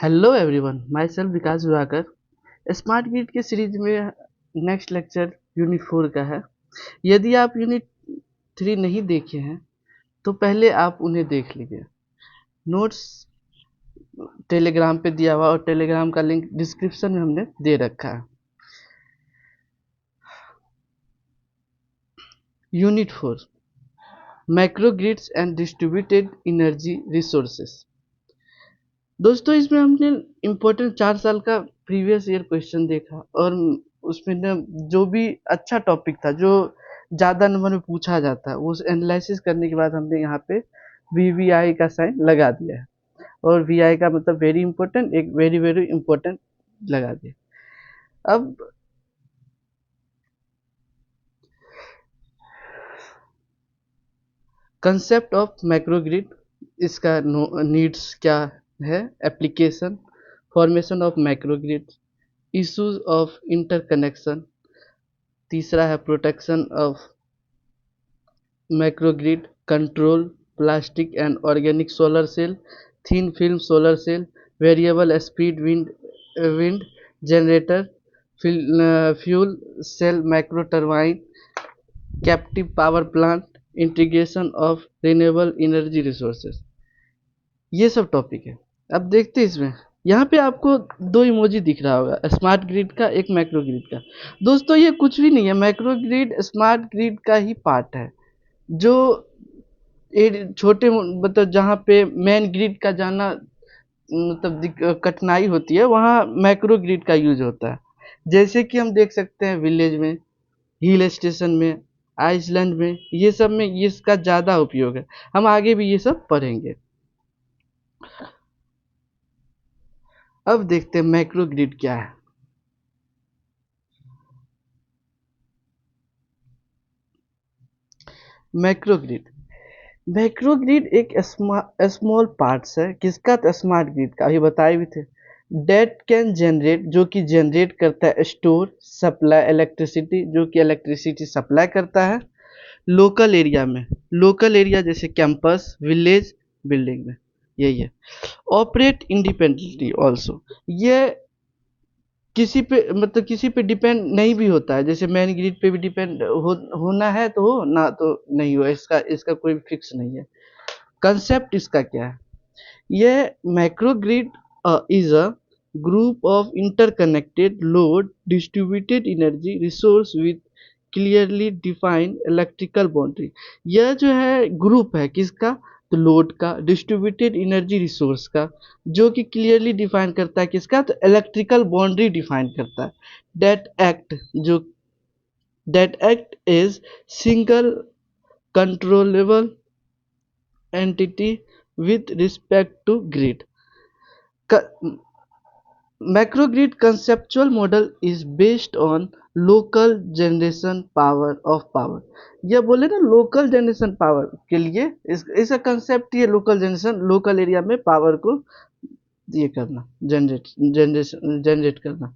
Hello everyone, my self Vikas Jurakar. Smart grid के series में next lecture unit 4 का है। यदि आप यूनिट 3 नहीं देखे हैं तो पहले आप उन्हें देख लीजिए। नोट्स टेलीग्राम पे दिया हुआ और टेलीग्राम का लिंक डिस्क्रिप्शन में हमने दे रखा है। Unit 4, macro grids and distributed energy resources. दोस्तों, इसमें हमने इम्पोर्टेंट 4 साल का प्रीवियस ईयर क्वेश्चन देखा और उसमें ना जो भी अच्छा टॉपिक था, जो ज़्यादा नंबर में पूछा जाता है, वो एनालिसिस करने के बाद हमने यहाँ पे VVI का साइन लगा दिया है। और VI का मतलब वेरी इंपॉर्टेंट, एक वेरी वेरी इंपॉर्टेंट लगा दिया। अब कंसेप्ट ऑफ मैक्रोग्रिड, इसका नीड्स क्या है, application, formation of macrogrid, issues of interconnection, तीसरा है protection of macrogrid, control, plastic and organic solar cell, thin film solar cell, variable speed wind generator, fuel cell macro turbine, captive power plant, integration of renewable energy resources. ये सब topic है। अब देखते हैं इसमें। यहाँ पे आपको दो इमोजी दिख रहा होगा, स्मार्ट ग्रिड का, एक मैक्रो ग्रिड का। दोस्तों, ये कुछ भी नहीं है, मैक्रो ग्रिड स्मार्ट ग्रिड का ही पार्ट है। जो छोटे मतलब जहाँ पे मेन ग्रिड का जाना मतलब कठिनाई होती है, वहाँ मैक्रो ग्रिड का यूज होता है। जैसे कि हम देख सकते हैं विलेज में, हिल स्टेशन में, आइसलैंड में, ये सब में इसका ज़्यादा उपयोग है। हम आगे भी ये सब पढ़ेंगे। अब देखते हैं मैक्रो ग्रिड क्या है। मैक्रो ग्रिड, मैक्रो ग्रिड एक स्मॉल पार्ट्स है। किसका? तो स्मार्ट ग्रिड का, अभी बताए भी थे। डेट कैन जनरेट, जो कि जनरेट करता है, स्टोर सप्लाई इलेक्ट्रिसिटी, जो कि इलेक्ट्रिसिटी सप्लाई करता है लोकल एरिया में। लोकल एरिया जैसे कैंपस, विलेज, बिल्डिंग में, यही है। ऑपरेट इंडिपेंडेंटली ऑल्सो, ये किसी पे मतलब किसी पे डिपेंड नहीं भी होता है। जैसे मैन ग्रिड पे भी डिपेंड होना है तो हो, ना तो नहीं हो, इसका इसका कोई फिक्स नहीं है। कंसेप्ट इसका क्या है? ये macro grid is a group of interconnected load distributed energy resource with clearly defined electrical boundary. यह जो है ग्रुप है किसका? तो लोड का, डिस्ट्रीब्यूटेड एनर्जी रिसोर्स का, जो कि क्लियरली डिफाइन करता है किसका? तो इलेक्ट्रिकल बाउंड्री डिफाइन करता है। दैट एक्ट जो that act is single controllable entity with respect to grid. Macrogrid conceptual model is based on local generation power of power. ये बोले ना लोकल जनरेशन पावर के लिए, इसका कंसेप्ट ये लोकल जनरेशन, लोकल एरिया में power को ये करना, जनरेट करना।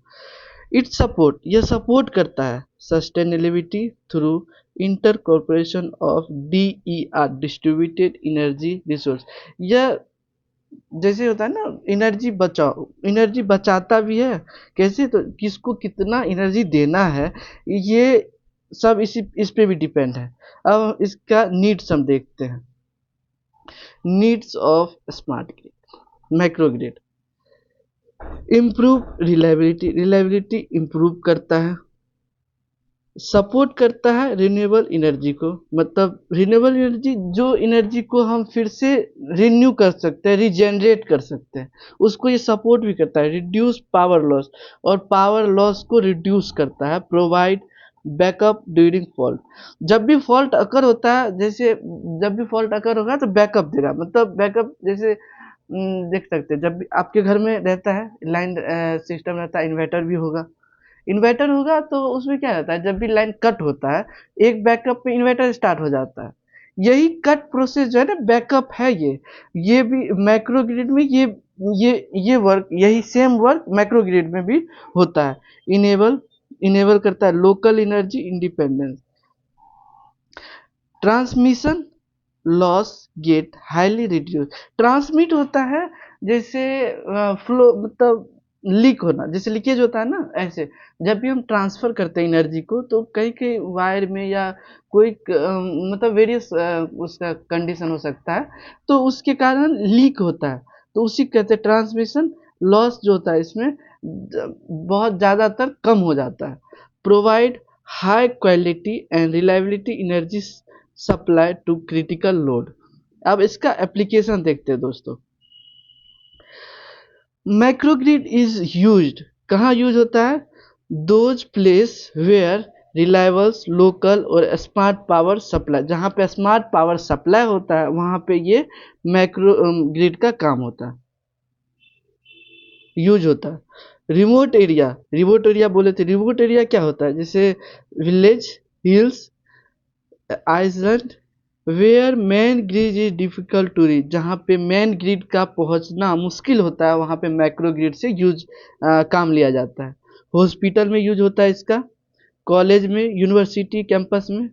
इट सपोर्ट, ये सपोर्ट करता है sustainability through intercorporation of DER distributed energy resource. यह जैसे होता है ना, एनर्जी बचाओ, एनर्जी बचाता भी है। कैसे? तो किसको कितना एनर्जी देना है, ये सब इस पे भी डिपेंड है। अब इसका नीड्स हम देखते हैं। Needs of smart grid, macro grid. Improve reliability, reliability improve करता है। सपोर्ट करता है रिन्यूएबल एनर्जी को, मतलब रिन्यूएबल एनर्जी, जो एनर्जी को हम फिर से रिन्यू कर सकते हैं, रिजेनरेट कर सकते हैं, उसको ये सपोर्ट भी करता है। रिड्यूस पावर लॉस, और पावर लॉस को रिड्यूस करता है। प्रोवाइड बैकअप ड्यूरिंग फॉल्ट, जब भी फॉल्ट अकर होता है, जैसे जब भी फॉल्ट अकर होगा तो बैकअप देगा। मतलब बैकअप जैसे देख सकते हैं, जब भी आपके घर में रहता है लाइन सिस्टम रहता है, इन्वर्टर भी होगा। इन्वर्टर होगा तो उसमें क्या रहता है, जब भी लाइन कट होता है, एक बैकअप पे इन्वर्टर स्टार्ट हो जाता है। यही कट प्रोसेस जो है ना, बैकअप है ये भी मैक्रो ग्रिड में, ये वर्क, यही सेम वर्क मैक्रो ग्रिड में भी होता है। इनेबल इनेबल करता है local energy independence. Transmission loss get highly reduce. Transmit होता है जैसे फ्लो, मतलब लीक होना, जैसे लीकेज होता है ना, ऐसे जब भी हम ट्रांसफर करते हैं एनर्जी को तो कई कई वायर में या कोई मतलब वेरियस उसका कंडीशन हो सकता है, तो उसके कारण लीक होता है, तो उसी को कहते हैं ट्रांसमिशन। लॉस जो होता है इसमें बहुत ज़्यादातर कम हो जाता है। Provide high quality and reliability energy supply to critical load. अब इसका एप्लीकेशन देखते हैं दोस्तों। माइक्रोग्रिड इज यूज्ड, कहाँ यूज होता है? Those place where reliables local और स्मार्ट पावर सप्लाई, जहाँ पे स्मार्ट पावर सप्लाई होता है वहाँ पे ये माइक्रो ग्रिड का काम होता है, यूज होता है। रिमोट एरिया बोले थे, रिमोट एरिया क्या होता है? जैसे village, hills, island where main grid is difficult to reach, जहाँ पे मेन ग्रिड का पहुँचना मुश्किल होता है वहाँ पे माइक्रो ग्रिड से काम लिया जाता है। हॉस्पिटल में यूज होता है इसका, कॉलेज में, यूनिवर्सिटी कैंपस में।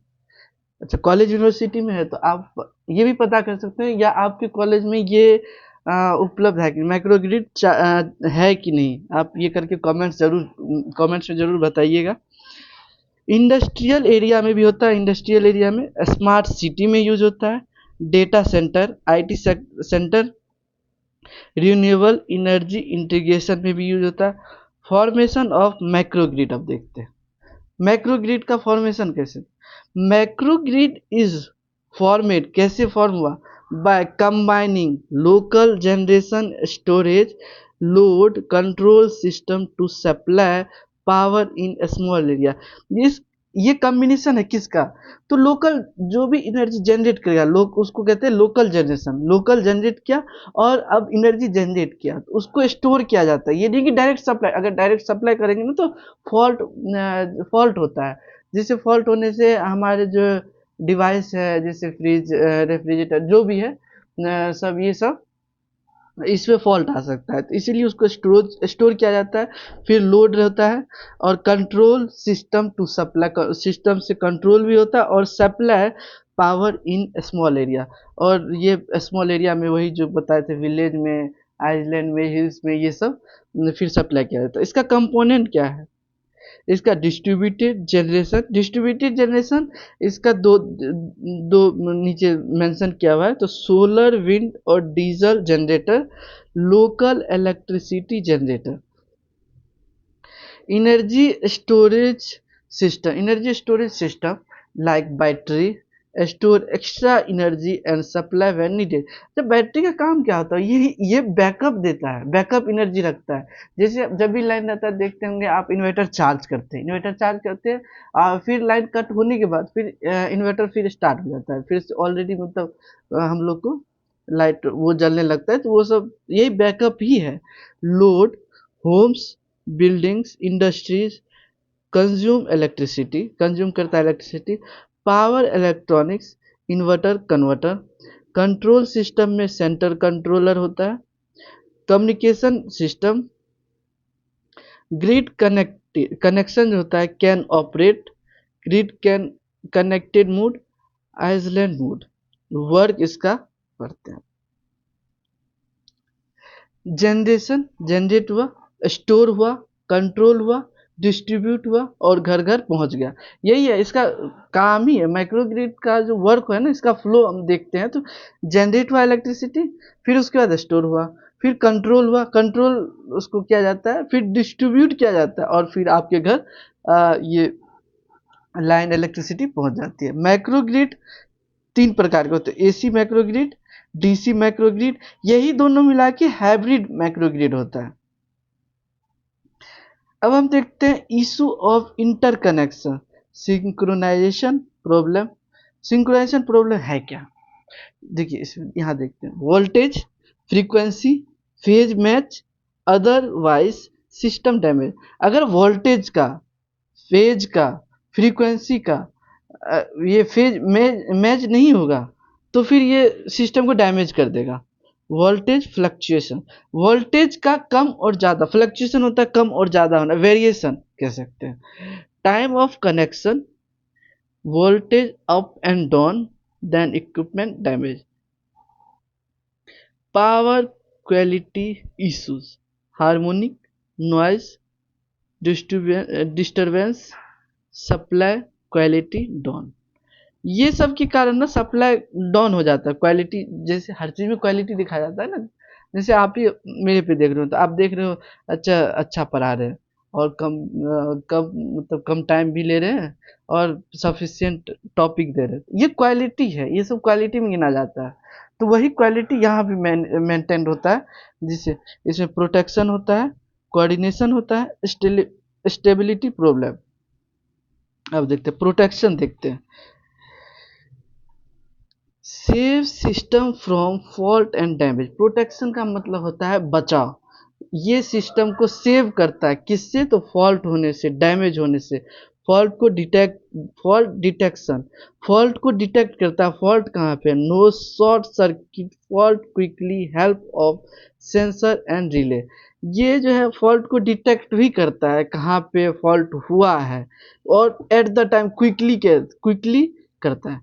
अच्छा, कॉलेज यूनिवर्सिटी में है तो आप ये भी पता कर सकते हैं या आपके कॉलेज में ये उपलब्ध है कि माइक्रो ग्रिड है कि नहीं, आप ये करके कमेंट्स में ज़रूर बताइएगा। इंडस्ट्रियल एरिया में भी होता है, इंडस्ट्रियल एरिया में, स्मार्ट सिटी में यूज होता है, data centre, IT centre, renewable energy integration में भी यूज होता है। फॉर्मेशन ऑफ मैक्रोग्रिड, अब देखते हैं मैक्रोग्रिड का फॉर्मेशन कैसे। मैक्रोग्रिड इज फॉर्मेट, कैसे फॉर्म हुआ? By combining local generation storage load control system to supply power in small area. इस ये कॉम्बिनेशन है किसका? तो लोकल जो भी एनर्जी जनरेट करेगा, लोग उसको कहते हैं लोकल जनरेशन। लोकल जनरेट किया और अब एनर्जी जनरेट किया तो उसको स्टोर किया जाता है। ये नहीं कि डायरेक्ट सप्लाई, अगर डायरेक्ट सप्लाई करेंगे ना तो फॉल्ट होता है। जिससे फॉल्ट होने से हमारे जो डिवाइस है जैसे फ्रिज, रेफ्रिजरेटर जो भी है, सब ये सब इसमें फॉल्ट आ सकता है, तो इसीलिए उसको स्टोर किया जाता है। फिर लोड रहता है और control system to supply, system से कंट्रोल भी होता है और supply power in small area. और ये स्मॉल एरिया में वही जो बताए थे, विलेज में, आइलैंड में, हिल्स में, ये सब फिर सप्लाई किया जाता है। इसका कंपोनेंट क्या है? इसका डिस्ट्रीब्यूटेड जनरेशन इसका दो दो नीचे मेंशन किया हुआ है, तो सोलर, विंड और diesel generator, local electricity generator. Energy storage system like battery store extra energy and supply when needed. जब बैटरी का काम क्या होता है, ये बैकअप देता है, बैकअप एनर्जी रखता है। जैसे जब भी लाइन रहता है, देखते होंगे आप, इन्वर्टर चार्ज करते हैं, फिर लाइन कट होने के बाद फिर इन्वर्टर फिर स्टार्ट हो जाता है, फिर से ऑलरेडी मतलब हम लोग को लाइट वो जलने लगता है, तो वो सब यही बैकअप ही है। Load, homes, buildings, industries consume करता है electricity. Power electronics, inverter, converter. Control system में सेंटर कंट्रोलर होता है। कम्युनिकेशन सिस्टम, ग्रिड कनेक्शन होता है, can operate, grid can connected mode, island mode, work इसका करते हैं। जनरेशन, जनरेट हुआ, स्टोर हुआ, कंट्रोल हुआ, डिस्ट्रीब्यूट हुआ और घर घर पहुंच गया। यही है इसका काम ही है। माइक्रोग्रिड का जो वर्क है ना, इसका फ्लो हम देखते हैं तो जनरेट हुआ इलेक्ट्रिसिटी, फिर उसके बाद स्टोर हुआ, फिर कंट्रोल हुआ, कंट्रोल उसको किया जाता है, फिर डिस्ट्रीब्यूट किया जाता है और फिर आपके घर ये लाइन इलेक्ट्रिसिटी पहुंच जाती है। माइक्रोग्रिड तीन प्रकार के होते हैं, एसी माइक्रोग्रिड, डीसी माइक्रोग्रिड, यही दोनों मिला के हाइब्रिड माइक्रोग्रिड होता है। अब हम देखते हैं issue of interconnection, synchronization problem. Synchronization problem है क्या? देखिए इसमें यहाँ देखते हैं, voltage, frequency, phase match, otherwise system damage. अगर वोल्टेज का, फेज का, फ्रीक्वेंसी का ये फेज मैच नहीं होगा तो फिर ये सिस्टम को डैमेज कर देगा। वोल्टेज फ्लक्चुएशन, वोल्टेज का कम और ज़्यादा, फ्लक्चुएशन होता है कम और ज़्यादा होना, वेरिएशन कह सकते हैं। Time of connection, voltage up and down, than equipment damage. Power quality issues, harmonic, noise, disturbance, supply quality down, ये सब के कारण ना सप्लाई डाउन हो जाता है। क्वालिटी जैसे हर चीज में क्वालिटी दिखाया जाता है ना, जैसे आप ही मेरे पे देख रहे हो तो आप देख रहे हो अच्छा अच्छा पढ़ा रहे हैं और कम मतलब कम टाइम भी ले रहे हैं और सफिशिएंट टॉपिक दे रहे हैं, ये क्वालिटी है, ये सब क्वालिटी में गिना जाता है। तो वही क्वालिटी यहाँ भी मेंटेन होता है, जिससे इसमें प्रोटेक्शन होता है, कोऑर्डिनेशन होता है, स्टेबिलिटी प्रॉब्लम। अब देखते हैं प्रोटेक्शन, देखते हैं save system from fault and damage. Protection का मतलब होता है बचाव, ये सिस्टम को सेव करता है किससे, तो फॉल्ट होने से, डैमेज होने से। फॉल्ट डिटेक्शन, फॉल्ट को डिटेक्ट करता है। फॉल्ट कहाँ पे, no short circuit fault quickly help of sensor and relay. ये जो है फॉल्ट को डिटेक्ट भी करता है कहाँ पे फॉल्ट हुआ है, और एट द टाइम क्विकली करता है।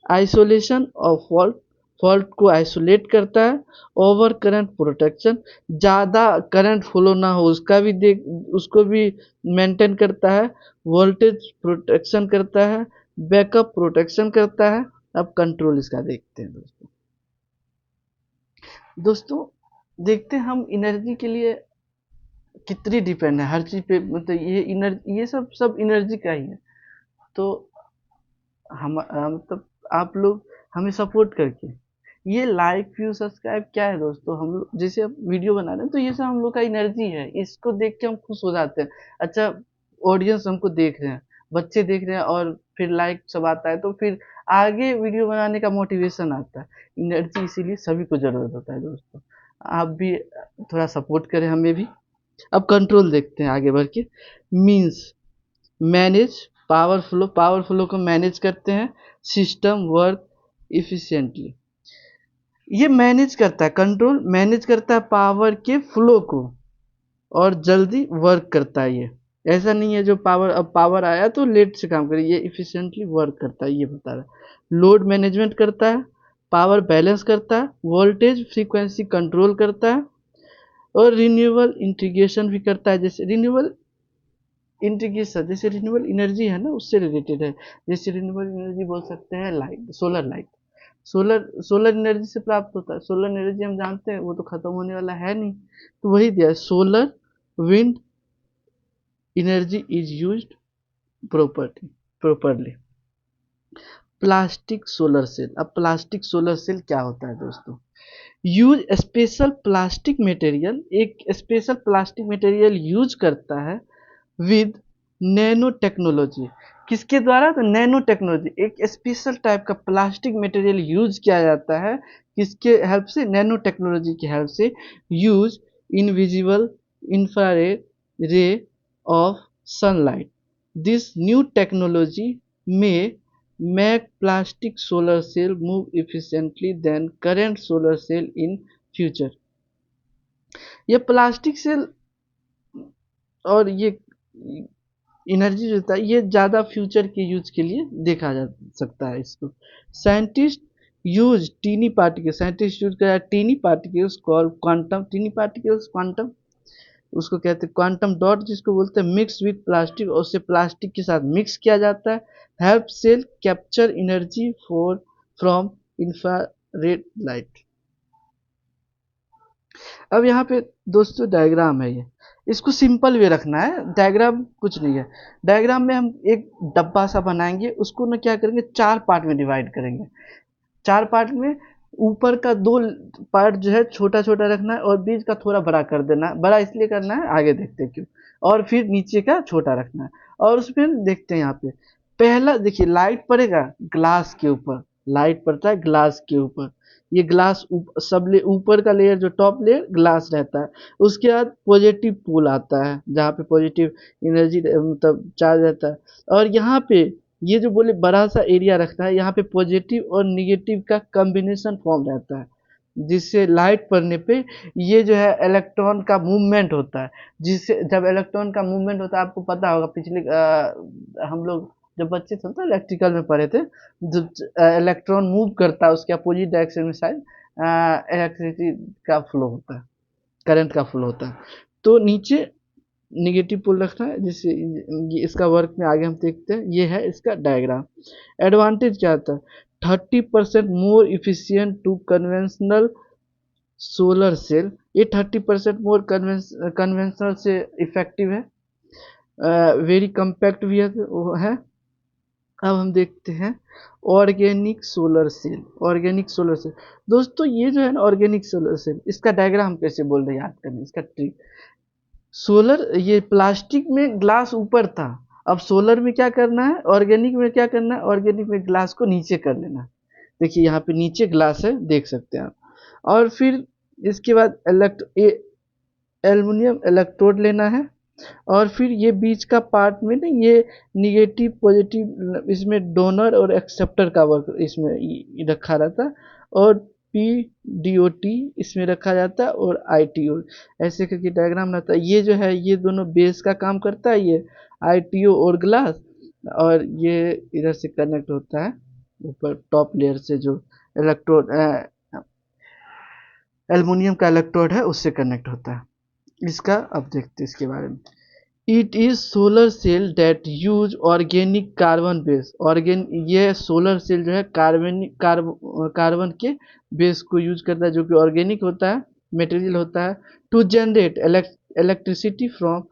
आइसोलेशन ऑफ फॉल्ट, फॉल्ट को आइसोलेट करता है। ओवर करंट प्रोटेक्शन, ज़्यादा करंट फ्लो ना हो उसका भी उसको भी मेंटेन करता है। वोल्टेज प्रोटेक्शन करता है, बैकअप प्रोटेक्शन करता है। अब कंट्रोल इसका देखते हैं दोस्तों। दोस्तों देखते हैं हम एनर्जी के लिए कितनी डिपेंड है हर चीज़ पे, मतलब ये सब एनर्जी का ही है। तो हम मतलब आप लोग हमें सपोर्ट करके, ये लाइक व्यू सब्सक्राइब क्या है दोस्तों, हम लोग जैसे अब वीडियो बना रहे हैं तो ये सब हम लोग का एनर्जी है, इसको देख के हम खुश हो जाते हैं। अच्छा ऑडियंस हमको देख रहे हैं, बच्चे देख रहे हैं और फिर लाइक सब आता है तो फिर आगे वीडियो बनाने का मोटिवेशन आता है। एनर्जी इसीलिए सभी को जरूरत होता है दोस्तों, आप भी थोड़ा सपोर्ट करें हमें भी। अब कंट्रोल देखते हैं आगे बढ़ के। Means manage power flow, power flow को मैनेज करते हैं। सिस्टम वर्क इफिशिएंटली, ये मैनेज करता है, कंट्रोल मैनेज करता है पावर के फ्लो को और जल्दी वर्क करता है। ये ऐसा नहीं है जो पावर, अब पावर आया तो लेट से काम करे, ये इफिशिएंटली वर्क करता है, ये बता रहा है। लोड मैनेजमेंट करता है, पावर बैलेंस करता है, वोल्टेज फ्रीक्वेंसी कंट्रोल करता है, और रिन्यूएबल इंटीग्रेशन भी करता है। जैसे रिन्यूएबल इंटीग्रेशन, जैसे रिन्यूएबल एनर्जी है ना उससे रिलेटेड है। जैसे रिन्यूएबल एनर्जी बोल सकते हैं light, solar light, solar energy से प्राप्त होता है। सोलर एनर्जी हम जानते हैं वो तो खत्म होने वाला है नहीं, तो वही दिया है, solar wind energy is used properly. Plastic solar cell, अब प्लास्टिक सोलर सेल क्या होता है दोस्तों, यूज स्पेशल प्लास्टिक मटेरियल, एक स्पेशल प्लास्टिक मटेरियल यूज करता है विद नैनो टेक्नोलॉजी। किसके द्वारा, तो नैनो टेक्नोलॉजी, एक स्पेशल टाइप का प्लास्टिक मटेरियल यूज किया जाता है किसके हेल्प से, नैनो टेक्नोलॉजी की हेल्प से। Use invisible infrared ray of sunlight, this new technology में make plastic solar cell move efficiently than current solar cell in future। ये प्लास्टिक सेल और ये एनर्जी जो होता है ये ज़्यादा फ्यूचर के यूज के लिए देखा जा सकता है इसको। Scientist use tiny particle, scientist use कर tiny particles call quantum, tiny particles quantum, उसको कहते हैं क्वांटम डॉट जिसको बोलते हैं, मिक्स विथ प्लास्टिक, और उसे प्लास्टिक के साथ मिक्स किया जाता है। Help cell capture energy for from infrared light. अब यहाँ पे दोस्तों डायग्राम है, ये इसको सिंपल वे रखना है, डायग्राम कुछ नहीं है। डायग्राम में हम एक डब्बा सा बनाएंगे, उसको ना क्या करेंगे, चार पार्ट में डिवाइड करेंगे। चार पार्ट में ऊपर का दो पार्ट जो है छोटा छोटा रखना है और बीच का थोड़ा बड़ा कर देना है। बड़ा इसलिए करना है आगे देखते हैं क्यों। और फिर नीचे का छोटा रखना है, और उसमें देखते हैं यहाँ पे पहला देखिए लाइट पड़ेगा ग्लास के ऊपर, लाइट पड़ता है ग्लास के ऊपर। ये ग्लास ऊपर का लेयर जो टॉप लेयर ग्लास रहता है। उसके बाद पॉजिटिव पोल आता है जहाँ पे पॉजिटिव एनर्जी मतलब चार्ज रहता है। और यहाँ पे ये जो बोले बड़ा सा एरिया रखता है, यहाँ पे पॉजिटिव और निगेटिव का कॉम्बिनेशन फॉर्म रहता है, जिससे लाइट पड़ने पे ये जो है इलेक्ट्रॉन का मूवमेंट होता है। जिससे जब इलेक्ट्रॉन का मूवमेंट होता है, आपको पता होगा पिछले हम लोग जब बच्चे थे तो इलेक्ट्रिकल में पढ़े थे, जब इलेक्ट्रॉन मूव करता है उसके अपोजिट डायरेक्शन में शायद इलेक्ट्रिसिटी का फ्लो होता है, करंट का फ्लो होता है। तो नीचे निगेटिव पोल रखना है, जिससे इसका वर्क में आगे हम देखते हैं। ये है इसका डायग्राम। एडवांटेज क्या होता है? 30% more efficient to conventional solar cell. ये 30% मोर कन्वेंशनल से इफेक्टिव है। वेरी कम्पैक्ट भी है। अब हम देखते हैं organic solar cell. Organic solar cell दोस्तों, ये जो है ना ऑर्गेनिक सोलर सेल, इसका डायग्राम हम कैसे बोल रहे हैं याद करना, इसका ट्रिक। सोलर, ये प्लास्टिक में ग्लास ऊपर था, अब सोलर में क्या करना है, ऑर्गेनिक में क्या करना है, ऑर्गेनिक में ग्लास को नीचे कर लेना है। देखिए यहाँ पे नीचे ग्लास है, देख सकते हैं आप। और फिर इसके बाद एल्युमिनियम इलेक्ट्रोड लेना है, और फिर ये बीच का पार्ट में ना ये निगेटिव पॉजिटिव, इसमें डोनर और एक्सेप्टर का वर्क इसमें रखा रहता है, और पी डी ओ टी इसमें रखा जाता है, और आई टी ओ ऐसे करके डायग्राम रहता है। ये जो है ये दोनों बेस का काम करता है, ये आई टी ओ और ग्लास, और ये इधर से कनेक्ट होता है ऊपर टॉप लेयर से, जो इलेक्ट्रोड एल्युमिनियम का इलेक्ट्रोड है उससे कनेक्ट होता है। इसका अब देखते हैं इसके बारे में। It is solar cell that use organic carbon base. ये सोलर सेल जो है कार्बन के बेस को यूज करता है, जो कि ऑर्गेनिक होता है, मटेरियल होता है, to generate electricity from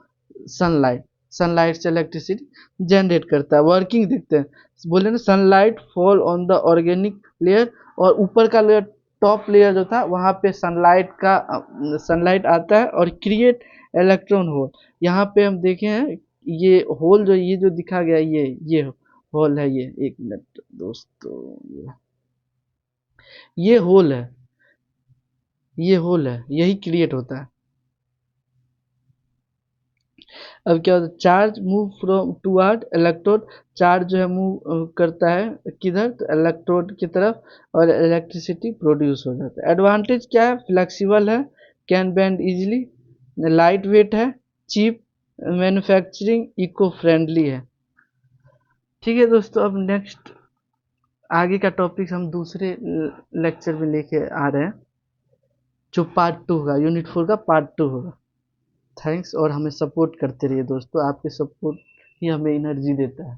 sunlight. Sunlight से इलेक्ट्रिसिटी जनरेट करता है। वर्किंग देखते हैं, बोले ना sunlight fall on the organic layer, और ऊपर का लेयर, टॉप लेयर जो था वहाँ पे सनलाइट आता है और क्रिएट इलेक्ट्रॉन होल। यहाँ पे हम देखे हैं ये होल, जो ये जो दिखा गया ये होल है। ये एक मिनट दोस्तों, ये होल है, ये होल है, यही क्रिएट होता है। अब क्या होता है, charge move from toward electrode. Charge जो है मूव करता है किधर, तो इलेक्ट्रोड की तरफ, और इलेक्ट्रिसिटी प्रोड्यूस हो जाता है। एडवांटेज क्या है, फ्लेक्सिबल है, can bend easily, light weight है, चीप मैन्युफैक्चरिंग, इको फ्रेंडली है। ठीक है दोस्तों, अब नेक्स्ट आगे का टॉपिक हम दूसरे लेक्चर में लेके आ रहे हैं, जो पार्ट 2 होगा, यूनिट 4 का पार्ट 2 होगा। थैंक्स, और हमें सपोर्ट करते रहिए दोस्तों, आपके सपोर्ट ही हमें एनर्जी देता है।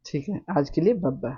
ठीक है, आज के लिए बाय बाय।